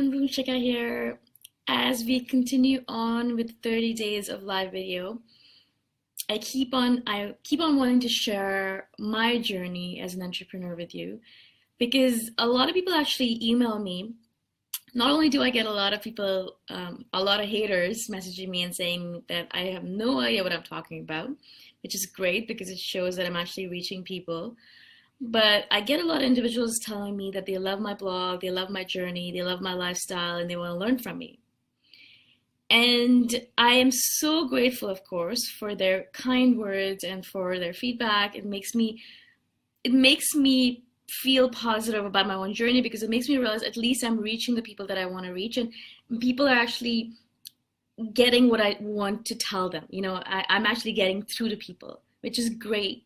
everyone, Shikha here. As we continue on with 30 days of live video, I keep on wanting to share my journey as an entrepreneur with you because a lot of people actually email me. Not only do I get a lot of people, a lot of haters messaging me and saying that I have no idea what I'm talking about, which is great because it shows that I'm actually reaching people. But I get a lot of individuals telling me that they love my blog, they love my journey, they love my lifestyle, and they want to learn from me. And I am so grateful, of course, for their kind words and for their feedback. It makes me feel positive about my own journey because it makes me realize at least I'm reaching the people that I want to reach, and people are actually getting what I want to tell them. I'm actually getting through to people, which is great.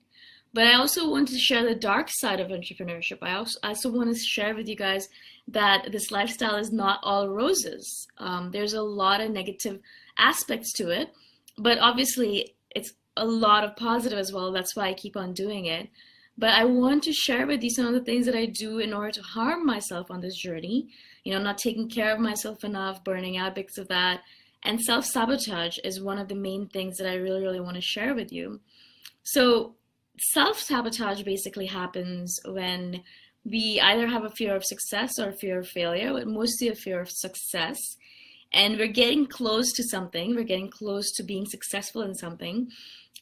But I also want to share the dark side of entrepreneurship. I also want to share with you guys that this lifestyle is not all roses. There's a lot of negative aspects to it, but obviously it's a lot of positive as well. That's why I keep on doing it. But I want to share with you some of the things that I do in order to harm myself on this journey. I'm not taking care of myself enough, burning out because of that. And self-sabotage is one of the main things that I really, really want to share with you. So self-sabotage basically happens when we either have a fear of success or a fear of failure, but mostly a fear of success. And we're getting close to something, we're getting close to being successful in something.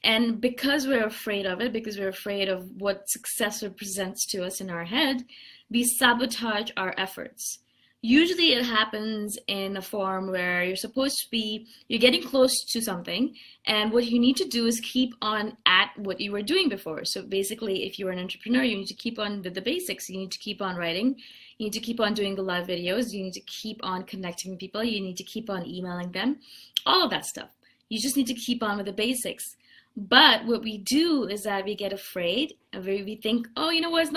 And because we're afraid of it, because we're afraid of what success represents to us in our head, we sabotage our efforts. Usually it happens in a form where you're getting close to something, and what you need to do is keep on at what you were doing before. So basically, if you're an entrepreneur, you need to keep on with the basics. You need to keep on writing. You need to keep on doing the live videos. You need to keep on connecting with people. You need to keep on emailing them, all of that stuff. You just need to keep on with the basics. But what we do is that we get afraid, and we think, oh, you know what,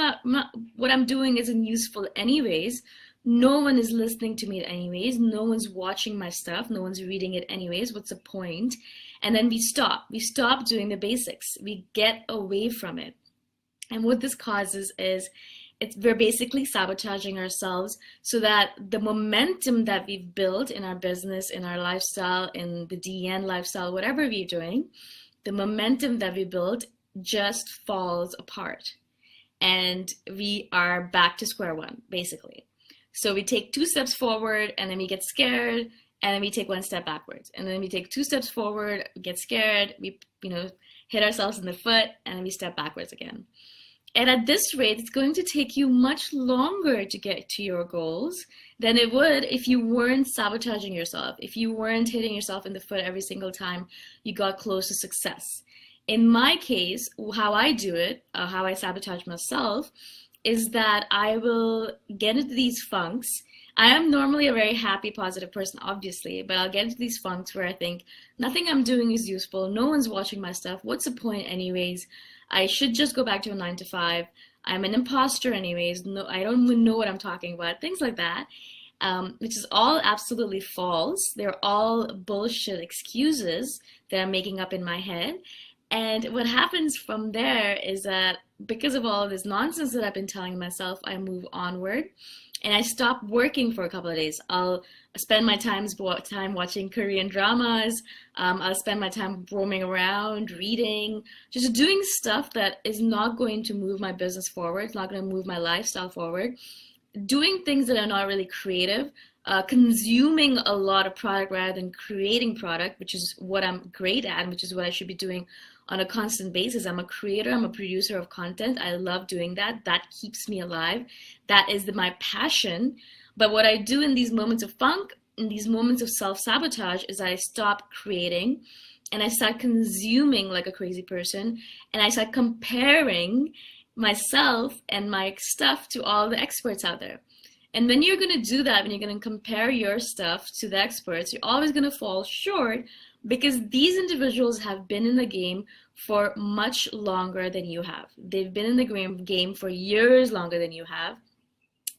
what I'm doing isn't useful anyways. No one is listening to me anyways. No one's watching my stuff. No one's reading it anyways. What's the point? And then we stop. We stop doing the basics. We get away from it. And what this causes is we're basically sabotaging ourselves so that the momentum that we've built in our business, in our lifestyle, in the DN lifestyle, whatever we're doing, the momentum that we built just falls apart. And we are back to square one, basically. So we take 2 steps forward and then we get scared, and then we take 1 step backwards. And then we take 2 steps forward, get scared, we hit ourselves in the foot, and then we step backwards again. And at this rate, it's going to take you much longer to get to your goals than it would if you weren't sabotaging yourself, if you weren't hitting yourself in the foot every single time you got close to success. In my case, how I do it, how I sabotage myself, is that I will get into these funks. I am normally a very happy, positive person, obviously, but I'll get into these funks where I think nothing I'm doing is useful. No one's watching my stuff. What's the point anyways? I should just go back to a 9 to 5. I'm an imposter anyways. No, I don't even know what I'm talking about. Things like that, which is all absolutely false. They're all bullshit excuses that I'm making up in my head. And what happens from there is that because of all of this nonsense that I've been telling myself, I move onward and I stop working for a couple of days. I'll spend my time watching Korean dramas. I'll spend my time roaming around, reading, just doing stuff that is not going to move my business forward. It's not going to move my lifestyle forward. Doing things that are not really creative, consuming a lot of product rather than creating product, which is what I'm great at and which is what I should be doing on a constant basis. I'm a creator, I'm a producer of content. I love doing that. That keeps me alive. That is my passion. But what I do in these moments of funk, in these moments of self-sabotage, is I stop creating and I start consuming like a crazy person, and I start comparing myself and my stuff to all the experts out there. And when you're going to do that, when you're going to compare your stuff to the experts, you're always going to fall short because these individuals have been in the game for much longer than you have. They've been in the game for years longer than you have.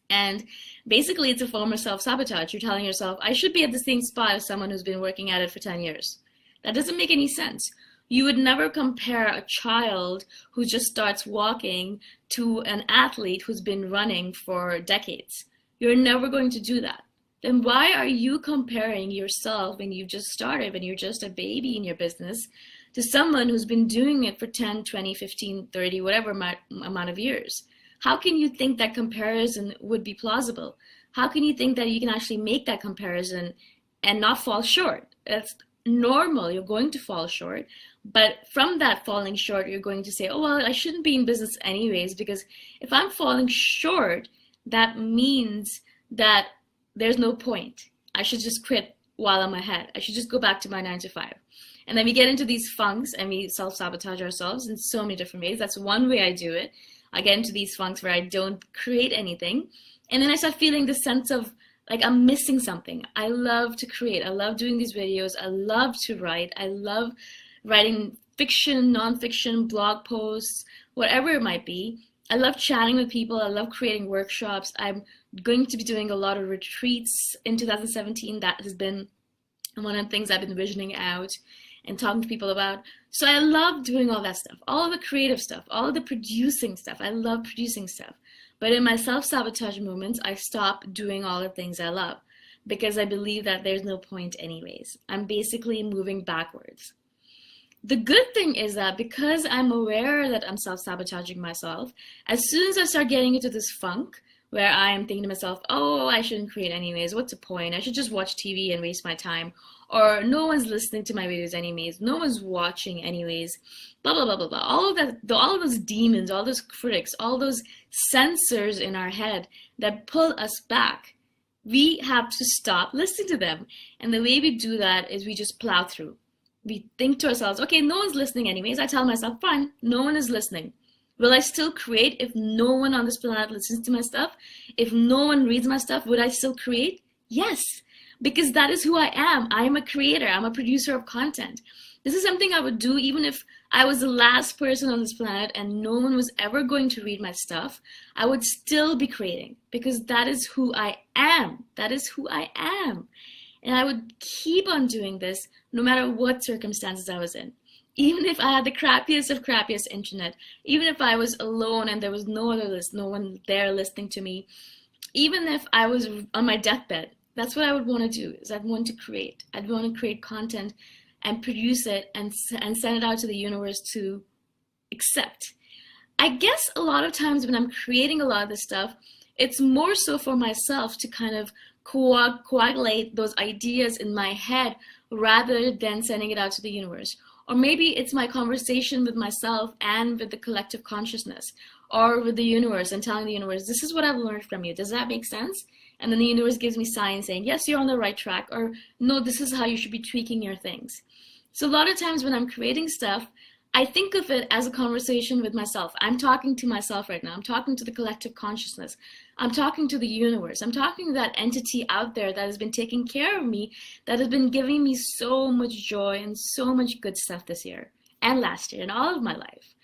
And basically, it's a form of self-sabotage. You're telling yourself, I should be at the same spot as someone who's been working at it for 10 years. That doesn't make any sense. You would never compare a child who just starts walking to an athlete who's been running for decades. You're never going to do that. then why are you comparing yourself when you've just started, when you're just a baby in your business, to someone who's been doing it for 10, 20, 15, 30, whatever amount of years? How can you think that comparison would be plausible? How can you think that you can actually make that comparison and not fall short? That's normal. You're going to fall short. But from that falling short, you're going to say, oh, well, I shouldn't be in business anyways, because if I'm falling short, that means that there's no point. I should just quit while I'm ahead. I should just go back to my 9 to 5. And then we get into these funks and we self-sabotage ourselves in so many different ways. That's one way I do it. I get into these funks where I don't create anything. And then I start feeling this sense of like I'm missing something. I love to create. I love doing these videos. I love to write. I love writing fiction, nonfiction, blog posts, whatever it might be. I love chatting with people. I love creating workshops. I'm going to be doing a lot of retreats in 2017. That has been one of the things I've been visioning out and talking to people about. So I love doing all that stuff, all the creative stuff, all the producing stuff. I love producing stuff. But in my self-sabotage moments, I stop doing all the things I love because I believe that there's no point anyways. I'm basically moving backwards. The good thing is that because I'm aware that I'm self-sabotaging myself, as soon as I start getting into this funk where I am thinking to myself, oh, I shouldn't create anyways, what's the point? I should just watch TV and waste my time. Or no one's listening to my videos anyways, no one's watching anyways, blah, blah, blah, blah, blah. All of that, all of those demons, all those critics, all those censors in our head that pull us back, we have to stop listening to them. And the way we do that is we just plow through. We think to ourselves, okay, no one's listening anyways. I tell myself, fine, no one is listening. Will I still create if no one on this planet listens to my stuff? If no one reads my stuff, would I still create? Yes, because that is who I am. I am a creator. I'm a producer of content. This is something I would do even if I was the last person on this planet and no one was ever going to read my stuff. I would still be creating because that is who I am. That is who I am. And I would keep on doing this no matter what circumstances I was in. Even if I had the crappiest of crappiest internet, even if I was alone and there was no one there listening to me, even if I was on my deathbed, that's what I would want to do, is I'd want to create. I'd want to create content and produce it and send it out to the universe to accept. I guess a lot of times when I'm creating a lot of this stuff, it's more so for myself to kind of coagulate those ideas in my head rather than sending it out to the universe. Or maybe it's my conversation with myself and with the collective consciousness or with the universe and telling the universe, this is what I've learned from you. Does that make sense? And then the universe gives me signs saying, yes, you're on the right track, or no, this is how you should be tweaking your things. So a lot of times when I'm creating stuff, I think of it as a conversation with myself. I'm talking to myself right now. I'm talking to the collective consciousness. I'm talking to the universe. I'm talking to that entity out there that has been taking care of me, that has been giving me so much joy and so much good stuff this year and last year and all of my life.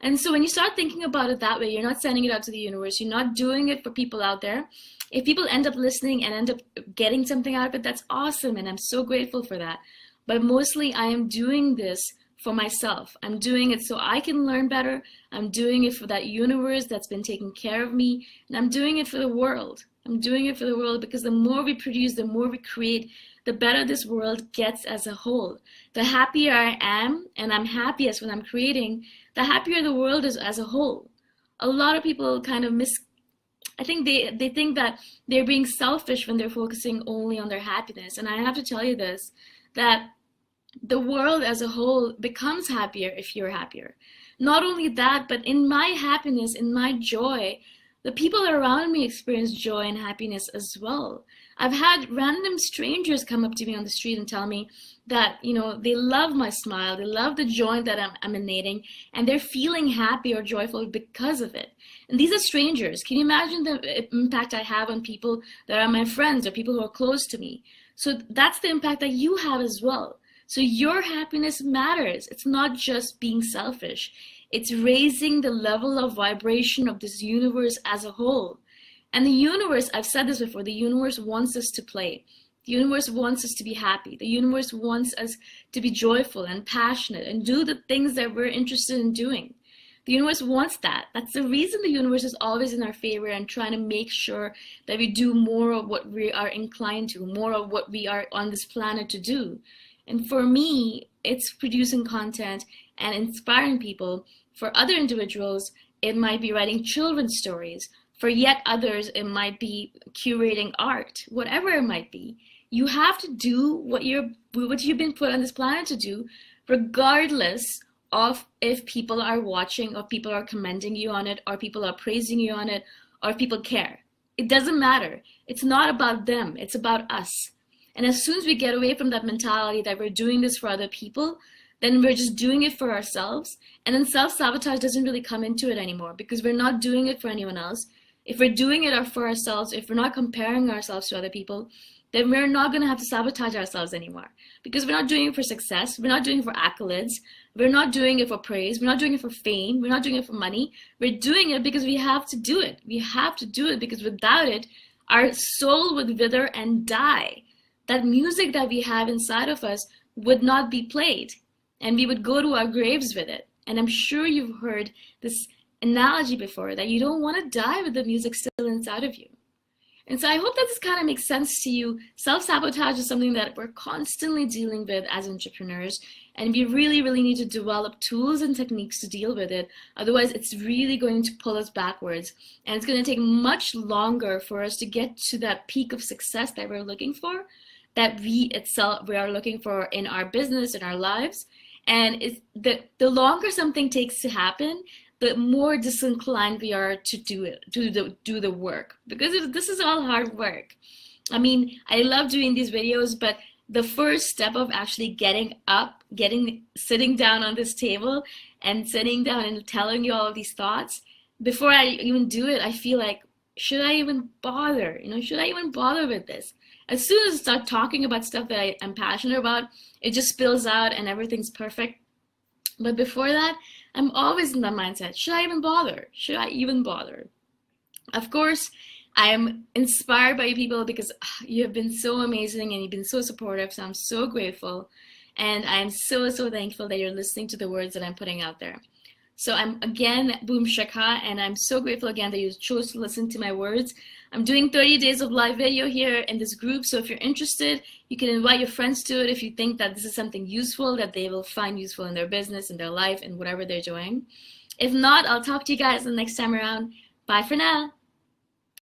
And so when you start thinking about it that way, you're not sending it out to the universe. You're not doing it for people out there. If people end up listening and end up getting something out of it, that's awesome. And I'm so grateful for that. But mostly I am doing this for myself. I'm doing it so I can learn better. I'm doing it for that universe that's been taking care of me. And I'm doing it for the world. I'm doing it for the world because the more we produce, the more we create, the better this world gets as a whole. The happier I am, and I'm happiest when I'm creating, the happier the world is as a whole. A lot of people kind of I think they think that they're being selfish when they're focusing only on their happiness. And I have to tell you this, that the world as a whole becomes happier if you're happier. Not only that, but in my happiness, in my joy, the people around me experience joy and happiness as well. I've had random strangers come up to me on the street and tell me that, you know, they love my smile, they love the joy that I'm emanating, and they're feeling happy or joyful because of it. And these are strangers. Can you imagine the impact I have on people that are my friends or people who are close to me? So that's the impact that you have as well. So your happiness matters. It's not just being selfish. It's raising the level of vibration of this universe as a whole. And the universe, I've said this before, the universe wants us to play. The universe wants us to be happy. The universe wants us to be joyful and passionate and do the things that we're interested in doing. The universe wants that. That's the reason the universe is always in our favor and trying to make sure that we do more of what we are inclined to, more of what we are on this planet to do. And for me, it's producing content and inspiring people. For other individuals, it might be writing children's stories. For yet others, it might be curating art, whatever it might be. You have to do what you've been put on this planet to do, regardless of if people are watching, or people are commenting you on it, or people are praising you on it, or if people care. It doesn't matter. It's not about them. It's about us. And as soon as we get away from that mentality that we're doing this for other people, then we're just doing it for ourselves. And then self-sabotage doesn't really come into it anymore, because we're not doing it for anyone else. If we're doing it for ourselves, if we're not comparing ourselves to other people, then we're not going to have to sabotage ourselves anymore, because we're not doing it for success. We're not doing it for accolades. We're not doing it for praise. We're not doing it for fame. We're not doing it for money. We're doing it because we have to do it. We have to do it because without it, our soul would wither and die. That music that we have inside of us would not be played, and we would go to our graves with it. And I'm sure you've heard this analogy before, that you don't want to die with the music still inside of you. And so I hope that this kind of makes sense to you. Self-sabotage is something that we're constantly dealing with as entrepreneurs, and we really, really need to develop tools and techniques to deal with it. Otherwise, it's really going to pull us backwards, and it's going to take much longer for us to get to that peak of success that we're looking for, that we are looking for in our business, in our lives. And the longer something takes to happen, the more disinclined we are to do the work, because this is all hard work. I mean, I love doing these videos, but the first step of actually getting up, sitting down on this table and sitting down and telling you all of these thoughts, before I even do it, I feel like, should I even bother? Should I even bother with this? As soon as I start talking about stuff that I am passionate about, it just spills out and everything's perfect. But before that, I'm always in that mindset. Should I even bother? Should I even bother? Of course, I am inspired by you people, because you have been so amazing and you've been so supportive. So I'm so grateful. And I'm so, so thankful that you're listening to the words that I'm putting out there. So I'm again, Boom Shikha, and I'm so grateful again that you chose to listen to my words. I'm doing 30 days of live video here in this group. So if you're interested, you can invite your friends to it if you think that this is something useful, that they will find useful in their business, in their life, and whatever they're doing. If not, I'll talk to you guys the next time around. Bye for now.